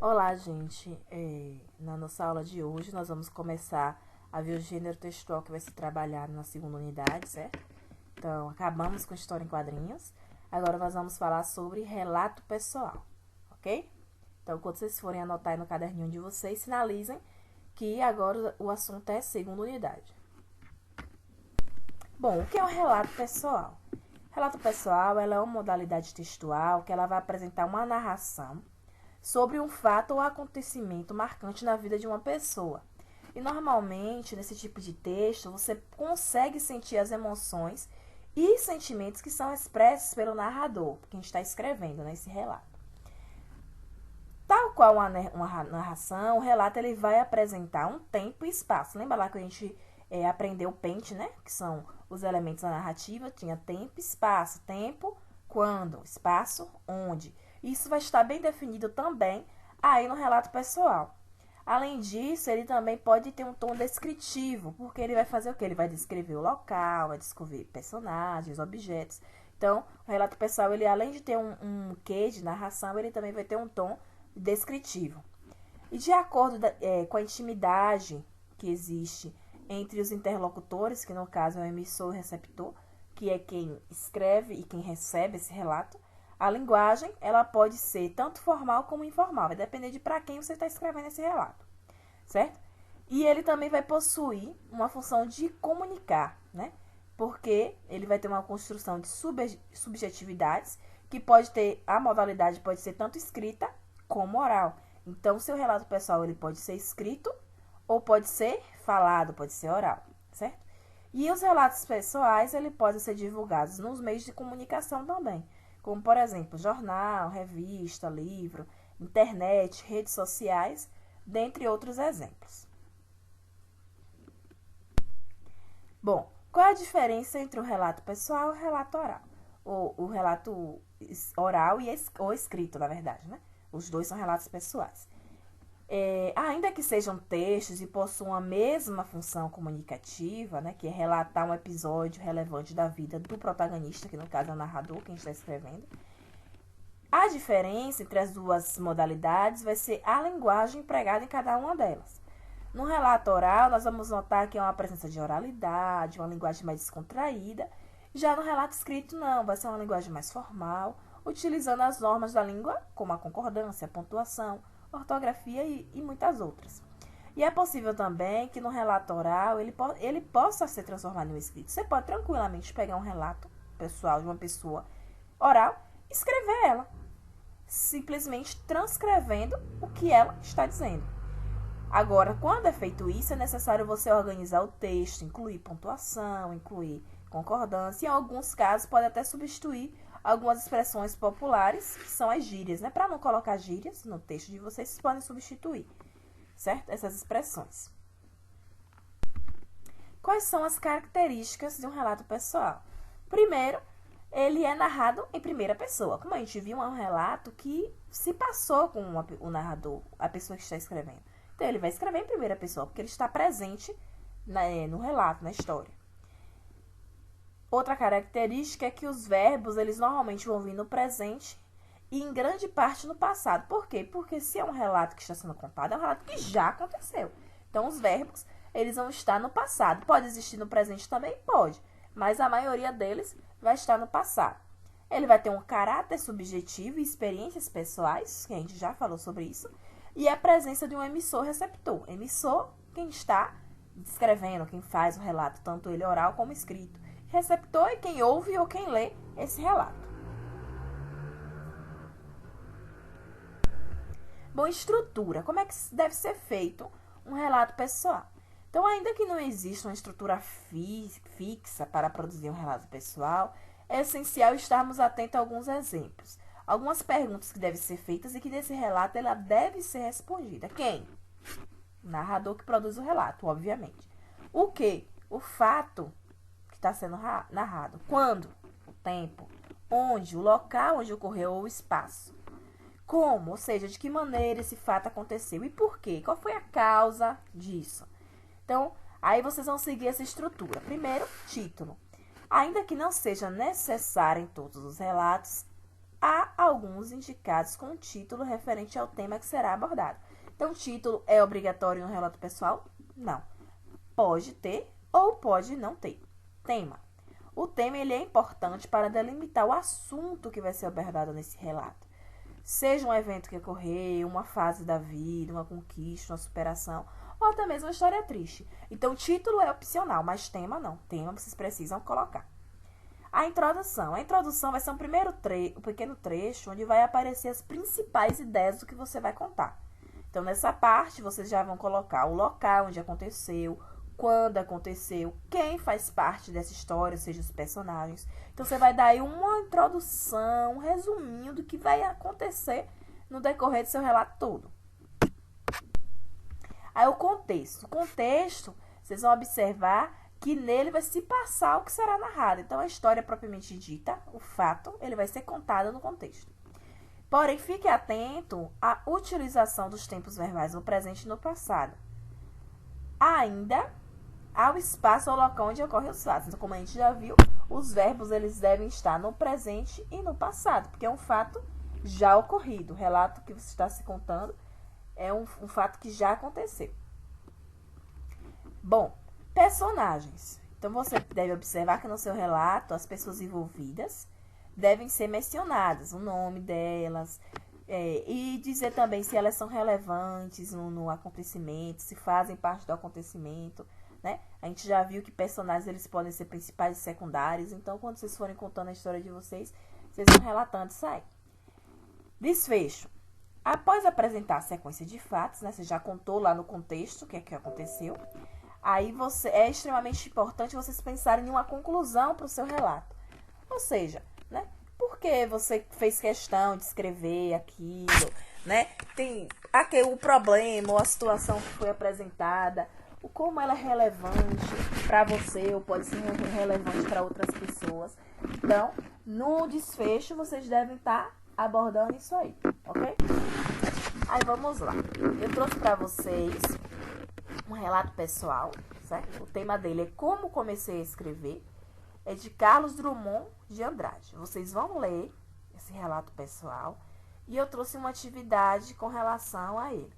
Olá, gente. Na nossa aula de hoje, nós vamos começar a ver o gênero textual que vai ser trabalhado na segunda unidade, certo? Então, acabamos com história em quadrinhos. Agora, nós vamos falar sobre relato pessoal, ok? Então, quando vocês forem anotar aí no caderninho de vocês, sinalizem que agora o assunto é segunda unidade. Bom, o que é um relato pessoal? Relato pessoal ela é uma modalidade textual que ela vai apresentar uma narração sobre um fato ou acontecimento marcante na vida de uma pessoa. E normalmente, nesse tipo de texto, você consegue sentir as emoções e sentimentos que são expressos pelo narrador, quem está escrevendo nesse relato. Tal qual uma narração, o relato ele vai apresentar um tempo e espaço. Lembra lá que a gente aprendeu o pente, né? Que são os elementos da narrativa. Tinha tempo e espaço. Tempo, quando. Espaço, onde. Isso vai estar bem definido também aí no relato pessoal. Além disso, ele também pode ter um tom descritivo, porque ele vai fazer o quê? Ele vai descrever o local, vai descrever personagens, objetos. Então, o relato pessoal, ele além de ter um quê de narração, ele também vai ter um tom descritivo. E de acordo com a intimidade que existe entre os interlocutores, que no caso é o emissor e o receptor, que é quem escreve e quem recebe esse relato, a linguagem ela pode ser tanto formal como informal, vai depender de para quem você está escrevendo esse relato, certo? E ele também vai possuir uma função de comunicar, né? Porque ele vai ter uma construção de subjetividades que pode ter, a modalidade pode ser tanto escrita como oral. Então, seu relato pessoal ele pode ser escrito ou pode ser falado, pode ser oral, certo? E os relatos pessoais ele podem ser divulgados nos meios de comunicação também, como por exemplo jornal, revista, livro, internet, redes sociais, dentre outros exemplos. Bom, qual é a diferença entre o relato pessoal e o relato oral? O relato oral ou escrito, na verdade, né? Os dois são relatos pessoais. Ainda que sejam textos e possuam a mesma função comunicativa, né, que é relatar um episódio relevante da vida do protagonista, que no caso é o narrador, quem está escrevendo, a diferença entre as duas modalidades vai ser a linguagem empregada em cada uma delas. No relato oral, nós vamos notar que é uma presença de oralidade, uma linguagem mais descontraída. Já no relato escrito, não, vai ser uma linguagem mais formal, utilizando as normas da língua, como a concordância, a pontuação, ortografia e muitas outras. E é possível também que no relato oral ele possa ser transformado em um escrito. Você pode tranquilamente pegar um relato pessoal de uma pessoa oral e escrever ela, simplesmente transcrevendo o que ela está dizendo. Agora, quando é feito isso, é necessário você organizar o texto, incluir pontuação, incluir concordância. Em alguns casos, pode até substituir algumas expressões populares, que são as gírias, né? Para não colocar gírias no texto de vocês, vocês podem substituir, certo? Essas expressões. Quais são as características de um relato pessoal? Primeiro, ele é narrado em primeira pessoa. Como a gente viu, é um relato que se passou com o narrador, a pessoa que está escrevendo. Então, ele vai escrever em primeira pessoa, porque ele está presente no relato, na história. Outra característica é que os verbos, eles normalmente vão vir no presente e em grande parte no passado. Por quê? Porque se é um relato que está sendo contado, é um relato que já aconteceu. Então, os verbos, eles vão estar no passado. Pode existir no presente também? Pode. Mas a maioria deles vai estar no passado. Ele vai ter um caráter subjetivo e experiências pessoais, que a gente já falou sobre isso, e a presença de um emissor-receptor. Emissor, quem está escrevendo, quem faz o relato, tanto ele oral como escrito. Receptor é quem ouve ou quem lê esse relato. Bom, estrutura. Como é que deve ser feito um relato pessoal? Então, ainda que não exista uma estrutura fixa para produzir um relato pessoal, é essencial estarmos atentos a alguns exemplos. Algumas perguntas que devem ser feitas e que nesse relato ela deve ser respondida. Quem? O narrador que produz o relato, obviamente. O que? O fato que está sendo narrado. Quando? O tempo. Onde? O local onde ocorreu o espaço. Como? Ou seja, de que maneira esse fato aconteceu e por quê? Qual foi a causa disso? Então, aí vocês vão seguir essa estrutura. Primeiro, título. Ainda que não seja necessário em todos os relatos, há alguns indicados com título referente ao tema que será abordado. Então, o título é obrigatório no relato pessoal? Não. Pode ter ou pode não ter. Tema. O tema ele é importante para delimitar o assunto que vai ser abordado nesse relato. Seja um evento que ocorreu, uma fase da vida, uma conquista, uma superação, ou até mesmo uma história triste. Então, o título é opcional, mas tema não. Tema vocês precisam colocar. A introdução. A introdução vai ser um pequeno trecho onde vai aparecer as principais ideias do que você vai contar. Então, nessa parte, vocês já vão colocar o local onde aconteceu, quando aconteceu, quem faz parte dessa história, seja os personagens. Então, você vai dar aí uma introdução, um resuminho do que vai acontecer no decorrer do seu relato todo. Aí, o contexto. O contexto, vocês vão observar que nele vai se passar o que será narrado. Então, a história propriamente dita, o fato, ele vai ser contado no contexto. Porém, fique atento à utilização dos tempos verbais no presente e no passado. Ainda ao espaço ou local onde ocorrem os fatos. Então, como a gente já viu, os verbos eles devem estar no presente e no passado, porque é um fato já ocorrido. O relato que você está se contando é um fato que já aconteceu. Bom, personagens. Então, você deve observar que no seu relato, as pessoas envolvidas devem ser mencionadas, o nome delas, e dizer também se elas são relevantes no acontecimento, se fazem parte do acontecimento, né? A gente já viu que personagens eles podem ser principais e secundários, então quando vocês forem contando a história de vocês vão relatando isso aí. Desfecho. Após apresentar a sequência de fatos, né? Você já contou lá no contexto o que é que aconteceu. Aí é extremamente importante vocês pensarem em uma conclusão para o seu relato. Ou seja, né? Por que você fez questão de escrever aquilo, né? Tem o problema ou a situação que foi apresentada, como ela é relevante para você ou pode ser relevante para outras pessoas. Então, no desfecho, vocês devem estar abordando isso aí, ok? Aí, vamos lá. Eu trouxe para vocês um relato pessoal, certo? O tema dele é Como Comecei a Escrever. É de Carlos Drummond de Andrade. Vocês vão ler esse relato pessoal e eu trouxe uma atividade com relação a ele.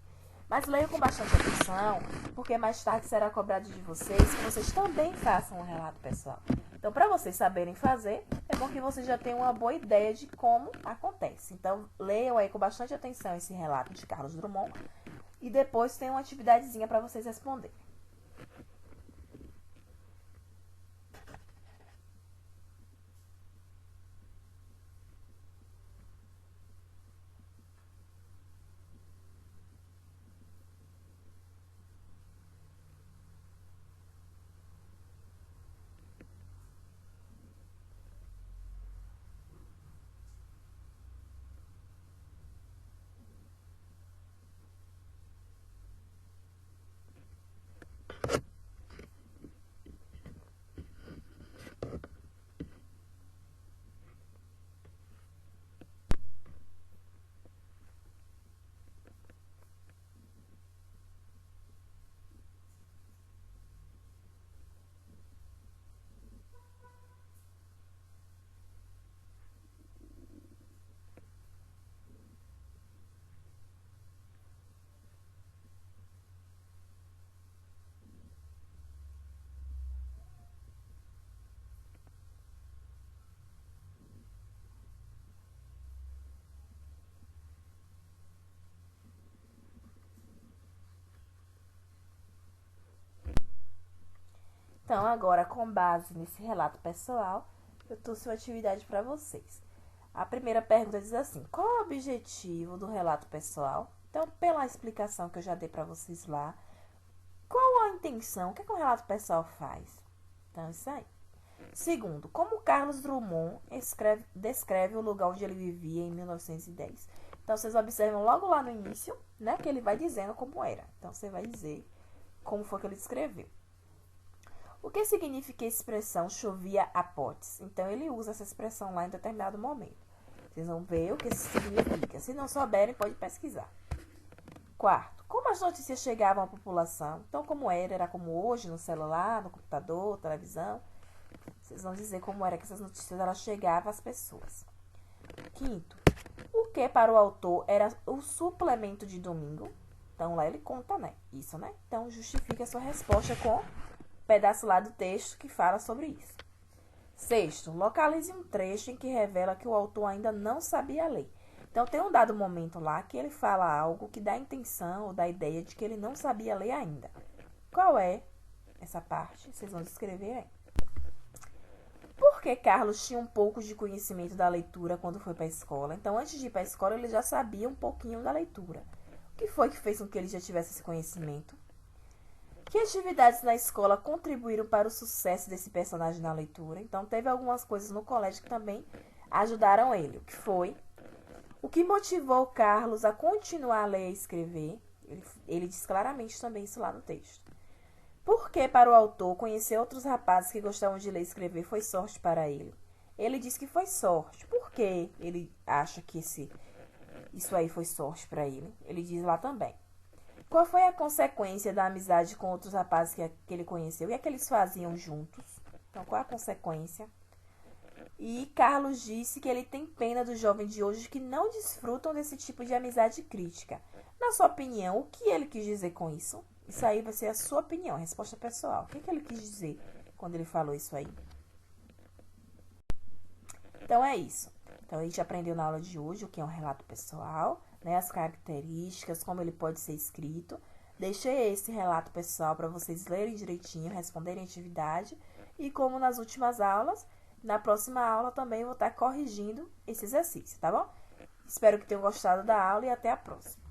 Mas leiam com bastante atenção, porque mais tarde será cobrado de vocês que vocês também façam um relato pessoal. Então, para vocês saberem fazer, é bom que vocês já tenham uma boa ideia de como acontece. Então, leiam aí com bastante atenção esse relato de Carlos Drummond e depois tem uma atividadezinha para vocês responderem. Então, agora, com base nesse relato pessoal, eu trouxe uma atividade para vocês. A primeira pergunta diz assim: qual é o objetivo do relato pessoal? Então, pela explicação que eu já dei para vocês lá, qual a intenção? O que é que um relato pessoal faz? Então, isso aí. Segundo, como Carlos Drummond descreve o lugar onde ele vivia em 1910? Então, vocês observam logo lá no início, né, que ele vai dizendo como era. Então, você vai dizer como foi que ele descreveu. O que significa a expressão chovia a potes? Então, ele usa essa expressão lá em determinado momento. Vocês vão ver o que isso significa. Se não souberem, pode pesquisar. Quarto, como as notícias chegavam à população? Então, como era como hoje, no celular, no computador, televisão. Vocês vão dizer como era que essas notícias elas chegavam às pessoas. Quinto, o que para o autor era o suplemento de domingo? Então, lá ele conta, né? Isso, né? Então, justifique a sua resposta com o pedaço lá do texto que fala sobre isso. Sexto, localize um trecho em que revela que o autor ainda não sabia ler. Então, tem um dado momento lá que ele fala algo que dá a intenção ou dá a ideia de que ele não sabia ler ainda. Qual é essa parte? Vocês vão descrever aí. Porque Carlos tinha um pouco de conhecimento da leitura quando foi para a escola. Então, antes de ir para a escola, ele já sabia um pouquinho da leitura. O que foi que fez com que ele já tivesse esse conhecimento? Que atividades na escola contribuíram para o sucesso desse personagem na leitura? Então, teve algumas coisas no colégio que também ajudaram ele. O que foi? O que motivou Carlos a continuar a ler e escrever? Ele diz claramente também isso lá no texto. Por que, para o autor, conhecer outros rapazes que gostavam de ler e escrever foi sorte para ele? Ele diz que foi sorte. Por que ele acha que isso aí foi sorte para ele? Ele diz lá também. Qual foi a consequência da amizade com outros rapazes que ele conheceu? E o que eles faziam juntos? Então, qual é a consequência? E Carlos disse que ele tem pena dos jovens de hoje que não desfrutam desse tipo de amizade crítica. Na sua opinião, o que ele quis dizer com isso? Isso aí vai ser a sua opinião, a resposta pessoal. O que ele quis dizer quando ele falou isso aí? Então é isso. Então a gente aprendeu na aula de hoje o que é um relato pessoal, né, as características, como ele pode ser escrito. Deixei esse relato pessoal para vocês lerem direitinho, responderem a atividade. E como nas últimas aulas, na próxima aula também vou estar corrigindo esse exercício, tá bom? Espero que tenham gostado da aula e até a próxima.